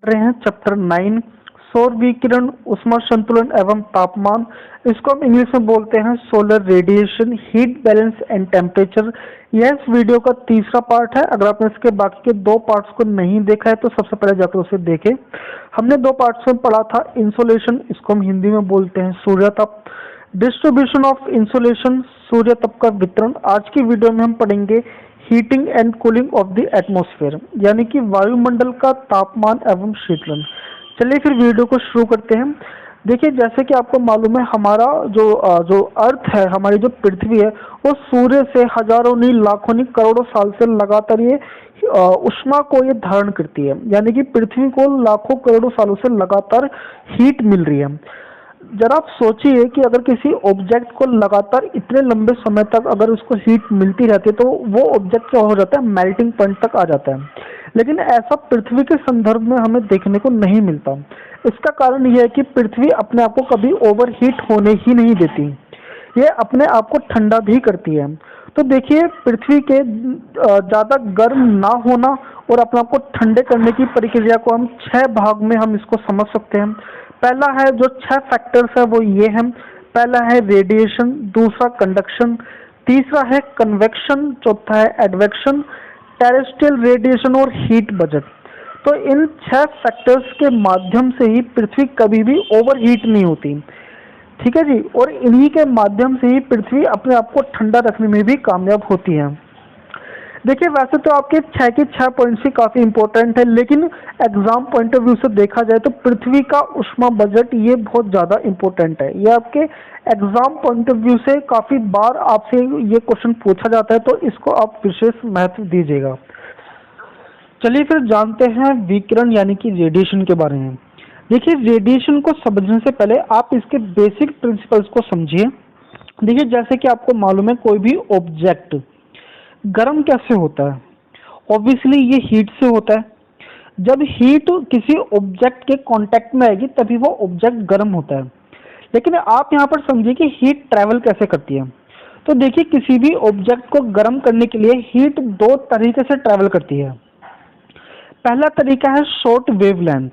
रहे हैं चैप्टर 9 सौर विकिरण, ऊष्मा संतुलन एवं तापमान। इसको हम इंग्लिश में बोलते हैं solar radiation, heat balance and temperature. यह इस वीडियो का तीसरा पार्ट है। अगर आपने इसके बाकी के दो पार्ट्स को नहीं देखा है तो सबसे पहले जाकर उसे देखें। हमने दो पार्ट्स में पढ़ा था इंसोलेशन, इसको हम हिंदी में बोलते हैं सूर्यताप, डिस्ट्रीब्यूशन ऑफ इंसोलेशन, सूर्यताप का वितरण। आज की वीडियो में हम पढ़ेंगे heating and cooling of the atmosphere, यानी कि वायुमंडल का तापमान एवं शीतलन। चलिए फिर वीडियो को शुरू करते हैं। देखिए, जैसे कि आपको मालूम है, हमारा जो अर्थ है, हमारी जो पृथ्वी है, वो सूर्य से हजारों नहीं, लाखों नहीं, करोड़ों साल से लगातार ये ऊष्मा को ये धारण करती है। यानी कि पृथ्वी को लाखों करोड़ों सालों से लगातार हीट मिल रही है। जरा आप सोचिए कि अगर किसी ऑब्जेक्ट को लगातार इतने लंबे समय तक अगर उसको हीट मिलती रहती है तो वो ऑब्जेक्ट क्या हो जाता है, मेल्टिंग पॉइंट तक आ जाता है। लेकिन ऐसा पृथ्वी के संदर्भ में हमें देखने को नहीं मिलता। इसका कारण यह है कि पृथ्वी अपने आप को कभी ओवर हीट होने ही नहीं देती, ये अपने आप को ठंडा भी करती है। तो देखिए, पृथ्वी के ज़्यादा गर्म ना होना और अपने आप को ठंडे करने की प्रक्रिया को हम 6 भाग में हम इसको समझ सकते हैं। पहला है, जो 6 फैक्टर्स है वो ये हैं। पहला है रेडिएशन, दूसरा कंडक्शन, तीसरा है कन्वेक्शन, चौथा है एडवेक्शन, टेरेस्ट्रियल रेडिएशन और हीट बजट। तो इन 6 फैक्टर्स के माध्यम से ही पृथ्वी कभी भी ओवर हीट नहीं होती, ठीक है जी। और इन्हीं के माध्यम से ही पृथ्वी अपने आप को ठंडा रखने में भी कामयाब होती है। देखिए, वैसे तो आपके 6 के 6 पॉइंट्स ही काफ़ी इंपॉर्टेंट है, लेकिन एग्जाम पॉइंट ऑफ व्यू से देखा जाए तो पृथ्वी का ऊष्मा बजट ये बहुत ज़्यादा इंपॉर्टेंट है। ये आपके एग्जाम पॉइंट ऑफ व्यू से काफ़ी बार आपसे ये क्वेश्चन पूछा जाता है, तो इसको आप विशेष महत्व दीजिएगा। चलिए फिर जानते हैं विकिरण यानी कि रेडिएशन के बारे में। देखिए, रेडिएशन को समझने से पहले आप इसके बेसिक प्रिंसिपल्स को समझिए। देखिए, जैसे कि आपको मालूम है, कोई भी ऑब्जेक्ट गर्म कैसे होता है? ऑब्वियसली ये हीट से होता है। जब हीट किसी ऑब्जेक्ट के कांटेक्ट में आएगी तभी वो ऑब्जेक्ट गर्म होता है। लेकिन आप यहाँ पर समझिए कि हीट ट्रैवल कैसे करती है। तो देखिए, किसी भी ऑब्जेक्ट को गर्म करने के लिए हीट 2 तरीके से ट्रैवल करती है। पहला तरीका है शॉर्ट वेवलेंथ,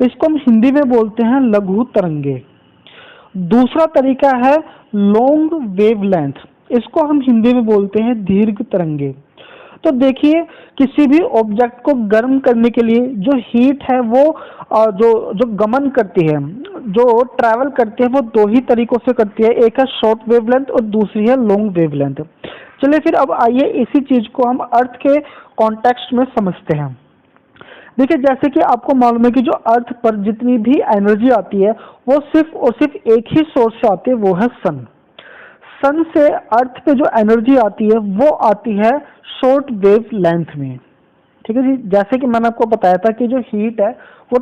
इसको हम हिंदी में बोलते हैं लघु तरंगे। दूसरा तरीका है लॉन्ग वेवलेंथ, इसको हम हिंदी में बोलते हैं दीर्घ तरंगे। तो देखिए, किसी भी ऑब्जेक्ट को गर्म करने के लिए जो हीट है वो जो गमन करती है, जो ट्रैवल करती है, वो 2 ही तरीकों से करती है। एक है शॉर्ट वेवलेंथ और दूसरी है लॉन्ग वेवलेंथ। चलिए फिर अब आइए इसी चीज को हम अर्थ के कॉन्टेक्स्ट में समझते हैं। देखिए, जैसे कि आपको मालूम है कि जो अर्थ पर जितनी भी एनर्जी आती है वो सिर्फ और सिर्फ एक ही सोर्स से आती है, वो है सन। सन से अर्थ पे जो एनर्जी आती है वो आती है शॉर्ट वेव लेंथ में, ठीक है जी। जैसे कि मैंने आपको बताया था कि जो हीट है वो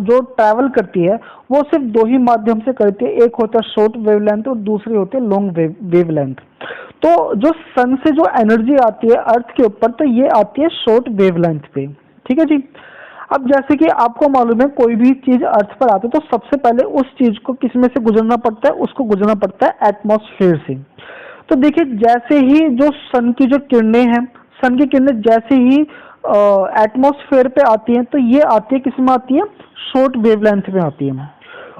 जो ट्रैवल करती है वो सिर्फ 2 ही माध्यम से करती है, एक होता है शॉर्ट वेव लेंथ और दूसरी होती है लॉन्ग वेव लेंथ। तो जो सन से जो एनर्जी आती है अर्थ के ऊपर, तो ये आती है शॉर्ट वेव लेंथ पे, ठीक है जी। अब जैसे कि आपको मालूम है, कोई भी चीज अर्थ पर आती है तो सबसे पहले उस चीज को किस में से गुजरना पड़ता है, उसको गुजरना पड़ता है एटमॉस्फेयर से। तो देखिए, जैसे ही जो सन की जो किरणें हैं, सन की किरणें जैसे ही एटमॉस्फेयर पे आती हैं तो ये आती है, किस में आती है, शॉर्ट वेवलेंथ में आती है।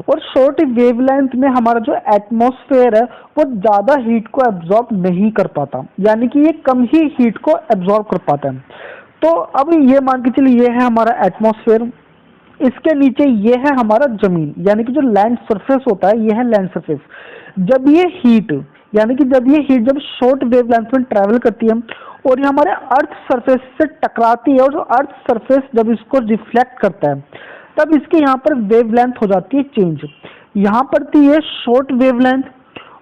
और शॉर्ट वेवलेंथ में हमारा जो एटमॉस्फेयर है वो ज्यादा हीट को एब्जॉर्ब नहीं कर पाता, यानी कि ये कम ही हीट को एब्जॉर्ब कर पाता है। तो अब ये मान के चलिए, ये है हमारा एटमॉस्फेयर, इसके नीचे ये है हमारा जमीन, यानी कि जो लैंड सरफेस होता है ये है लैंड सरफेस। जब ये हीट जब शॉर्ट वेवलेंथ में ट्रैवल करती है और ये हमारे अर्थ सरफेस से टकराती है, और जो अर्थ सरफेस जब इसको रिफ्लेक्ट करता है तब इसके यहाँ पर वेवलेंथ हो जाती है चेंज। यहाँ पर थी ये शॉर्ट वेवलेंथ,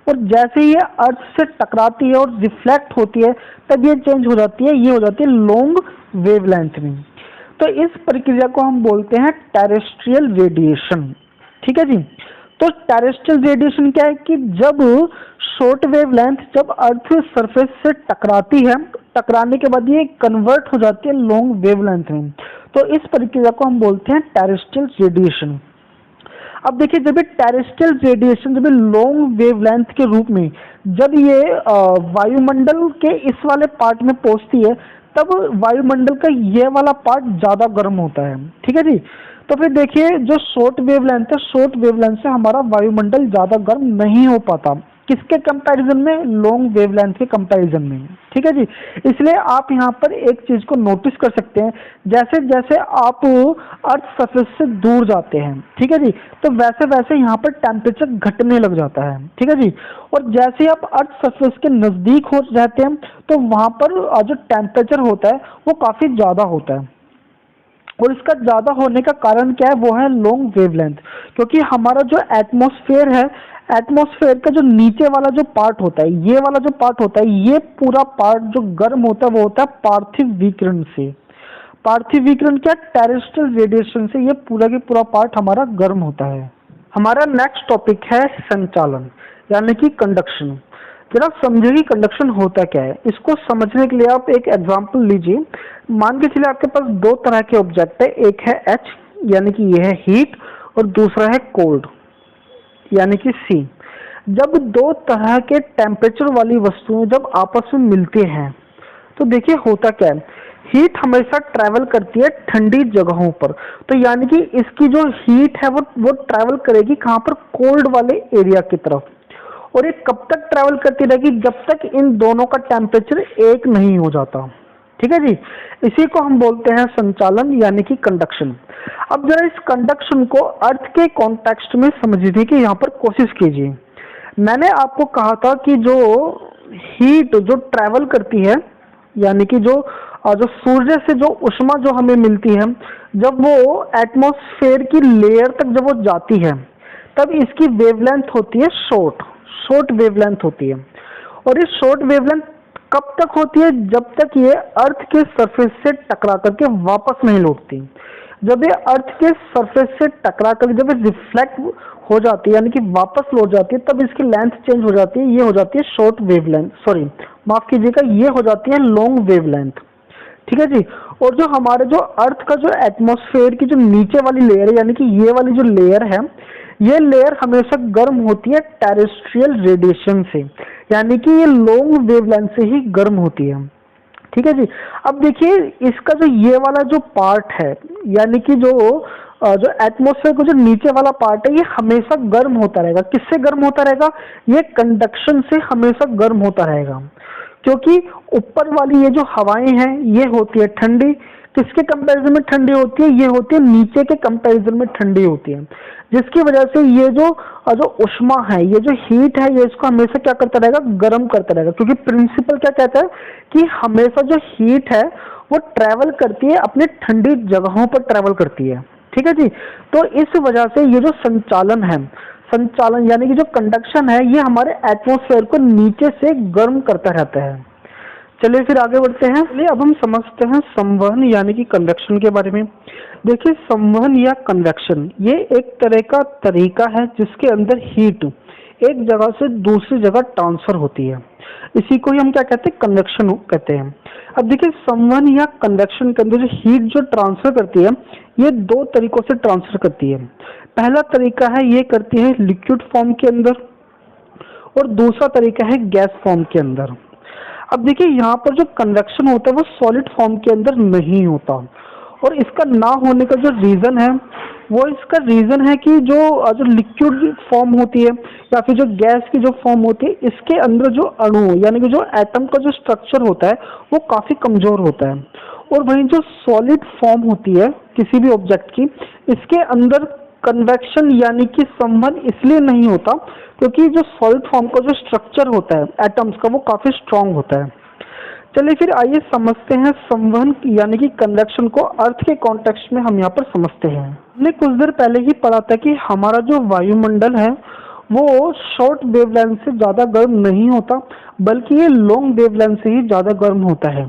और जैसे ये अर्थ से टकराती है और रिफ्लेक्ट होती है तब ये चेंज हो जाती है, ये हो जाती है लॉन्ग वेवलेंथ में। तो इस प्रक्रिया को हम बोलते हैं टेरेस्ट्रियल रेडिएशन, ठीक है जी। तो टेरेस्ट्रियल रेडिएशन क्या है कि जब शॉर्ट वेवलेंथ जब अर्थ सरफेस से टकराती है, टकराने के बाद ये कन्वर्ट हो जाती है लॉन्ग वेवलेंथ में। तो इस प्रक्रिया को हम बोलते हैं टेरेस्ट्रियल रेडिएशन। अब देखिए, जब ये टेरेस्ट्रियल रेडिएशन जब लॉन्ग वेवलेंथ के रूप में जब ये वायुमंडल के इस वाले पार्ट में पहुंचती है तब वायुमंडल का ये वाला पार्ट ज़्यादा गर्म होता है। ठीक है जी। तो फिर देखिए जो शॉर्ट वेवलेंथ है, शॉर्ट वेवलेंथ से हमारा वायुमंडल ज़्यादा गर्म नहीं हो पाता। किसके कंपैरिजन में? लॉन्ग वेवलेंथ के कंपैरिजन में। ठीक है जी। इसलिए आप यहाँ पर एक चीज़ को नोटिस कर सकते हैं, जैसे जैसे आप अर्थ सरफेस से दूर जाते हैं, ठीक है जी, तो वैसे वैसे यहाँ पर टेम्परेचर घटने लग जाता है। ठीक है जी। और जैसे आप अर्थ सरफेस के नज़दीक हो जाते हैं तो वहाँ पर जो टेम्परेचर होता है वो काफ़ी ज़्यादा होता है। और इसका ज़्यादा होने का कारण क्या है? वो है लॉन्ग वेवलेंथ। क्योंकि हमारा जो एटमॉस्फेयर है, एटमॉस्फेयर का जो नीचे वाला जो पार्ट होता है, ये वाला जो पार्ट होता है, ये पूरा पार्ट जो गर्म होता है वो होता है पार्थिव विकिरण से। पार्थिव विकिरण क्या? टेरेस्ट्रियल रेडिएशन से ये पूरा के पूरा पार्ट हमारा गर्म होता है। हमारा नेक्स्ट टॉपिक है संचालन, यानी कि कंडक्शन। जरा समझिए कि कंडक्शन होता क्या है। इसको समझने के लिए आप एक एग्जांपल लीजिए। मान के चलिए आपके पास दो तरह के ऑब्जेक्ट है, एक है एच यानी कि ये है हीट, और दूसरा है कोल्ड यानी कि सी। जब दो तरह के टेम्परेचर वाली वस्तुएं जब आपस में मिलती हैं तो देखिए होता क्या है, हीट हमेशा ट्रैवल करती है ठंडी जगहों पर। तो यानी कि इसकी जो हीट है वो ट्रैवल करेगी कहाँ पर? कोल्ड वाले एरिया की तरफ। और ये कब तक ट्रैवल करती रहेगी? जब तक इन दोनों का टेम्परेचर एक नहीं हो जाता। ठीक है जी। इसी को हम बोलते हैं संचालन यानी कि कंडक्शन। अब जरा इस कंडक्शन को अर्थ के कॉन्टेक्स्ट में समझने की यहाँ पर कोशिश कीजिए। मैंने आपको कहा था कि जो हीट जो ट्रैवल करती है, यानी कि जो जो सूर्य से जो ऊष्मा जो हमें मिलती है, जब वो एटमॉस्फेयर की लेयर तक जब वो जाती है तब इसकी वेवलेंथ होती है शॉर्ट, शॉर्ट वेवलेंथ होती है। और ये शॉर्ट वेवलेंथ कब तक होती है? जब तक ये अर्थ के सरफेस से टकरा करके वापस नहीं लौटती। जब ये अर्थ के सरफेस से टकरा कर जब ये रिफ्लेक्ट हो जाती है यानी कि वापस लौट जाती है, तब इसकी लेंथ चेंज हो जाती है। ये हो जाती है शॉर्ट वेवलेंथ, सॉरी माफ कीजिएगा, ये हो जाती है लॉन्ग वेवलेंथ। ठीक है जी। और जो हमारे जो अर्थ का जो एटमॉस्फेयर की जो नीचे वाली लेयर है, यानी कि ये वाली जो लेयर है, ये लेयर हमेशा गर्म होती है टेरेस्ट्रियल रेडिएशन से, यानी कि ये लॉन्ग वेवलेंथ से ही गर्म होती है। ठीक है जी। अब देखिए इसका जो ये वाला जो पार्ट है, यानी कि जो एटमॉस्फेयर का जो नीचे वाला पार्ट है, ये हमेशा गर्म होता रहेगा। किससे गर्म होता रहेगा? ये कंडक्शन से हमेशा गर्म होता रहेगा। क्योंकि ऊपर वाली ये जो हवाएं हैं ये होती है ठंडी। किसके कंपैरिजन में ठंडी होती है? ये होती है नीचे के कंपैरिजन में ठंडी होती है, जिसकी वजह से ये जो उष्मा है, ये जो हीट है, ये इसको हमेशा क्या करता रहेगा? गर्म करता रहेगा। क्योंकि प्रिंसिपल क्या कहता है कि हमेशा जो हीट है वो ट्रैवल करती है, अपनी ठंडी जगहों पर ट्रैवल करती है। ठीक है जी। तो इस वजह से ये जो संचालन है, संचालन यानी कि जो कंडक्शन है, ये हमारे एटमॉस्फेयर को नीचे से गर्म करता रहता है। चलिए फिर आगे बढ़ते हैं। चलिए अब हम समझते हैं संवहन यानी कि कन्वेक्शन के बारे में। देखिए संवहन या कन्वेक्शन ये एक तरह का तरीका है जिसके अंदर हीट एक जगह से दूसरी जगह ट्रांसफर होती है। इसी को ही हम क्या कहते हैं? कन्वेक्शन कहते हैं। अब देखिए संवहन या कन्वेक्शन के अंदर जो हीट जो ट्रांसफर करती है, ये दो तरीकों से ट्रांसफर करती है। पहला तरीका है ये करती है लिक्विड फॉर्म के अंदर, और दूसरा तरीका है गैस फॉर्म के अंदर। अब देखिए यहाँ पर जो कन्वेक्शन होता है वो सॉलिड फॉर्म के अंदर नहीं होता, और इसका ना होने का जो रीज़न है वो इसका रीज़न है कि जो लिक्विड फॉर्म होती है या फिर जो गैस की जो फॉर्म होती है, इसके अंदर जो अणु यानी कि जो एटम का जो स्ट्रक्चर होता है वो काफ़ी कमज़ोर होता है। और वहीं जो सॉलिड फॉर्म होती है किसी भी ऑब्जेक्ट की, इसके अंदर कन्वेक्शन यानी कि संवहन इसलिए नहीं होता क्योंकि जो सॉलिड फॉर्म का जो स्ट्रक्चर होता है एटम्स का वो काफ़ी स्ट्रांग होता है। चलिए फिर आइए समझते हैं संवहन यानी कि कन्वेक्शन को अर्थ के कॉन्टेक्स्ट में हम यहाँ पर समझते हैं। हमने कुछ देर पहले ही पढ़ा था कि हमारा जो वायुमंडल है वो शॉर्ट वेवलेंथ से ज़्यादा गर्म नहीं होता, बल्कि ये लॉन्ग वेवलेंथ से ही ज़्यादा गर्म होता है।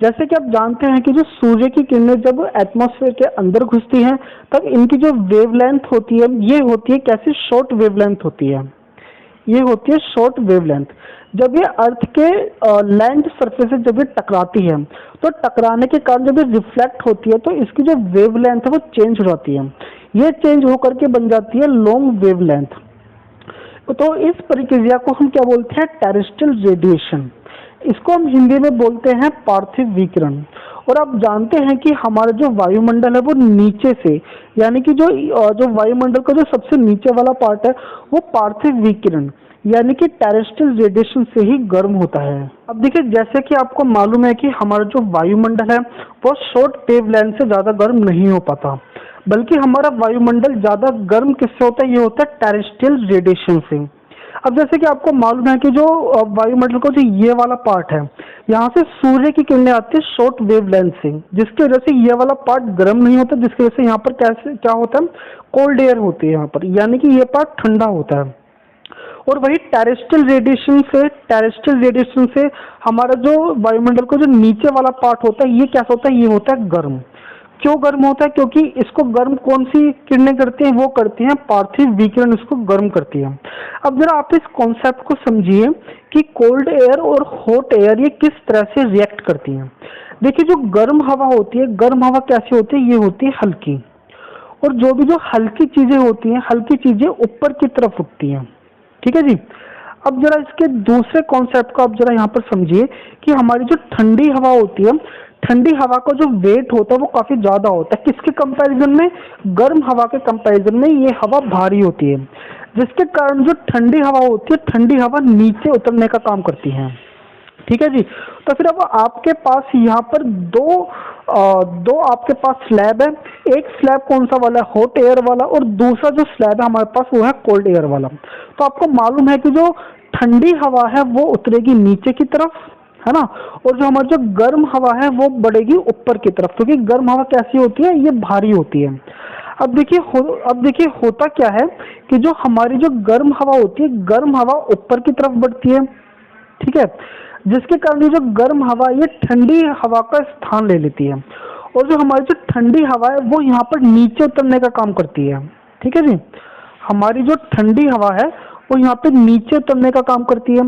जैसे कि आप जानते हैं कि जो सूर्य की किरणें जब एटमॉस्फेयर के अंदर घुसती हैं तब इनकी जो वेवलेंथ होती है ये होती है कैसी? शॉर्ट वेवलेंथ होती है। ये होती है शॉर्ट वेवलेंथ। जब ये अर्थ के लैंड सरफेस से जब ये टकराती है तो टकराने के कारण जब ये रिफ्लेक्ट होती है तो इसकी जो वेवलेंथ है वो चेंज हो जाती है। ये चेंज होकर के बन जाती है लॉन्ग वेवलेंथ। तो इस प्रक्रिया को हम क्या बोलते हैं? Terrestrial radiation. इसको हम हिंदी में बोलते हैं पार्थिव विकिरण। और आप जानते हैं कि हमारा जो वायुमंडल है वो नीचे से, यानी कि जो वायुमंडल का जो सबसे नीचे वाला पार्ट है वो पार्थिव विकिरण यानी कि टेरेस्ट्रियल रेडिएशन से ही गर्म होता है। अब देखिए, जैसे कि आपको मालूम है कि हमारा जो वायुमंडल है वो शॉर्ट वेवलेंथ से ज़्यादा गर्म नहीं हो पाता, बल्कि हमारा वायुमंडल ज़्यादा गर्म किससे होता है? ये होता है टेरेस्ट्रियल रेडिएशन से। अब जैसे कि आपको मालूम है कि जो वायुमंडल का जो ये वाला पार्ट है, यहाँ से सूर्य की किरणें आती है शॉर्ट वेवलेंथ से, जिसकी वजह से ये वाला पार्ट गर्म नहीं होता, जिसकी वजह से यहाँ पर क्या होता है? कोल्ड एयर होती है यहाँ पर, यानी कि ये पार्ट ठंडा होता है। और वही टेरेस्ट्रियल रेडिएशन से हमारा जो वायुमंडल का जो नीचे वाला पार्ट होता है ये कैसा होता है? ये होता है गर्म। क्यों गर्म होता है? क्योंकि इसको गर्म कौन सी किरणें करती हैं? वो करती हैं पार्थिव विकिरण, इसको गर्म करती है। अब जरा आप इस कॉन्सेप्ट को समझिए कि कोल्ड एयर और हॉट एयर ये किस तरह से रिएक्ट करती हैं। देखिए, जो गर्म हवा होती है, गर्म हवा कैसी होती है? ये होती है हल्की, और जो हल्की चीजें होती हैं, हल्की चीजें ऊपर की तरफ उठती हैं। ठीक है जी। अब जरा इसके दूसरे कॉन्सेप्ट को आप जरा यहाँ पर समझिए कि हमारी जो ठंडी हवा होती है, ठंडी हवा का जो वेट होता है वो काफी ज्यादा होता है। किसके कंपैरिजन में? गर्म हवा के कंपैरिजन में ये हवा भारी होती है, जिसके कारण जो ठंडी हवा होती है, ठंडी हवा नीचे उतरने का काम करती है। ठीक है जी। तो फिर अब आपके पास यहाँ पर दो आपके पास स्लैब है। एक स्लैब कौन सा वाला है? हॉट एयर वाला, और दूसरा जो स्लैब है हमारे पास वो है कोल्ड एयर वाला। तो आपको मालूम है कि जो ठंडी हवा है वो उतरेगी नीचे की तरफ, है ना, और जो हमारी जो गर्म हवा है वो बढ़ेगी ऊपर की तरफ, क्योंकि गर्म हवा कैसी होती है? ये भारी होती है। अब देखिए होता क्या है कि जो हमारी जो गर्म हवा होती है, गर्म हवा ऊपर की तरफ बढ़ती है। ठीक है, जिसके कारण ये जो गर्म हवा ये ठंडी हवा का स्थान ले लेती है, और जो हमारी जो ठंडी हवा है वो यहाँ पर नीचे उतरने का काम करती है। ठीक है जी। हमारी जो ठंडी हवा है वो यहाँ पे नीचे उतरने का काम करती है।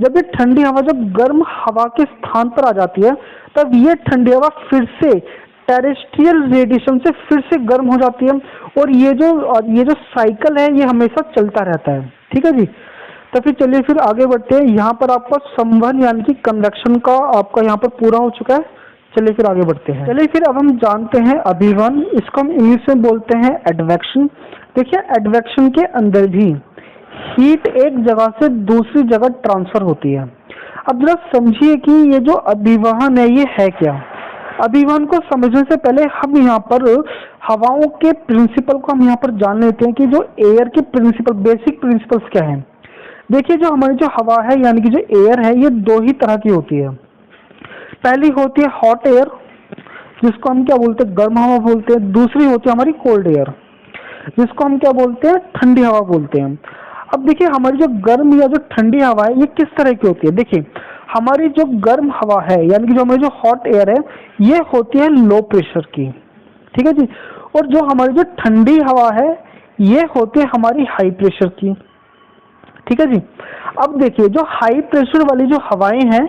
जब ये ठंडी हवा जब गर्म हवा के स्थान पर आ जाती है, तब ये ठंडी हवा फिर से टेरेस्ट्रियल रेडिएशन से फिर से गर्म हो जाती है, और ये जो साइकिल है ये हमेशा चलता रहता है। ठीक है जी। तो फिर चलिए फिर आगे बढ़ते हैं। यहाँ पर आपका संवहन यानी कि कन्वेक्शन का आपका यहाँ पर पूरा हो चुका है। चलिए फिर आगे बढ़ते हैं। चलिए फिर अब हम जानते हैं अभिवहन। इसको हम इंग्लिश में बोलते हैं एडवेक्शन। देखिए, एडवेक्शन के अंदर भी हीट एक जगह से दूसरी जगह ट्रांसफर होती है। अब जरा समझिए कि ये जो अभिवहन है ये है क्या। अभिवहन को समझने से पहले हम यहाँ पर हवाओं के प्रिंसिपल को हम यहाँ पर जान लेते हैं कि जो एयर के प्रिंसिपल, बेसिक प्रिंसिपल्स क्या हैं। देखिए, जो हमारी जो हवा है यानी कि जो एयर है ये दो ही तरह की होती है। पहली होती है हॉट एयर, जिसको हम क्या बोलते हैं? गर्म हवा बोलते हैं। दूसरी होती है हमारी कोल्ड एयर, जिसको हम क्या बोलते हैं? ठंडी हवा बोलते हैं। अब देखिए, हमारी जो गर्म या जो ठंडी हवा है ये किस तरह की होती है? देखिए, हमारी जो गर्म हवा है यानी कि जो हमारी जो हॉट एयर है ये होती है लो प्रेशर की। ठीक है जी। और जो हमारी जो ठंडी हवा है ये होती है हमारी हाई प्रेशर की। ठीक है जी। अब देखिए, जो हाई प्रेशर वाली जो हवाएं हैं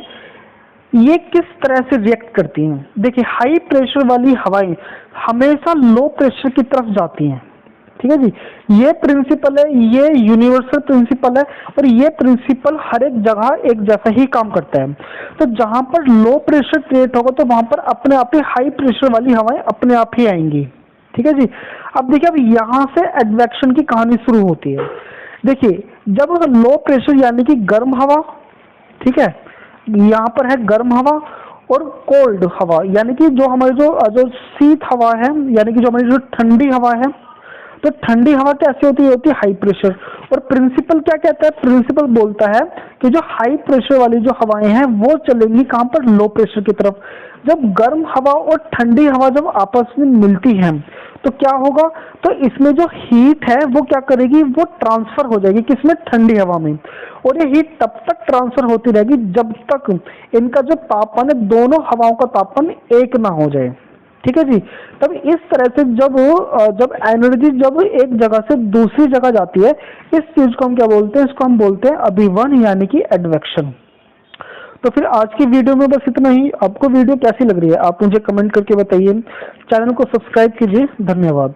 ये किस तरह से रिएक्ट करती हैं। देखिए, हाई प्रेशर वाली हवाएं हमेशा लो प्रेशर की तरफ जाती हैं। ठीक है जी। ये प्रिंसिपल है, ये यूनिवर्सल प्रिंसिपल है, और ये प्रिंसिपल हर एक जगह एक जैसा ही काम करता है। तो जहां पर लो प्रेशर क्रिएट होगा तो वहां पर अपने आप ही हाई प्रेशर वाली हवाएं अपने आप ही आएंगी। ठीक है जी। अब देखिए, अब यहाँ से एडवेक्शन की कहानी शुरू होती है। देखिए, जब लो प्रेशर यानी कि गर्म हवा, ठीक है, यहाँ पर है गर्म हवा, और कोल्ड हवा यानी कि जो हमारी जो शीत हवा है यानी कि जो हमारी जो ठंडी हवा है। तो ठंडी हवा कैसे होती है? होती है हाई प्रेशर। और प्रिंसिपल क्या कहता है? प्रिंसिपल बोलता है कि जो हाई प्रेशर वाली जो हवाएं हैं वो चलेंगी कहाँ पर? लो प्रेशर की तरफ। जब गर्म हवा और ठंडी हवा जब आपस में मिलती हैं तो क्या होगा? तो इसमें जो हीट है वो क्या करेगी? वो ट्रांसफर हो जाएगी किसमें? ठंडी हवा में। और ये हीट तब तक ट्रांसफर होती रहेगी जब तक इनका जो तापमान है, दोनों हवाओं का तापमान एक ना हो जाए। ठीक है जी। तब इस तरह से जब एनर्जी जब एक जगह से दूसरी जगह जाती है, इस चीज को हम क्या बोलते हैं? इसको हम बोलते हैं अभिवहन यानी कि एडवेक्शन। तो फिर आज की वीडियो में बस इतना ही। आपको वीडियो कैसी लग रही है आप मुझे कमेंट करके बताइए। चैनल को सब्सक्राइब कीजिए। धन्यवाद।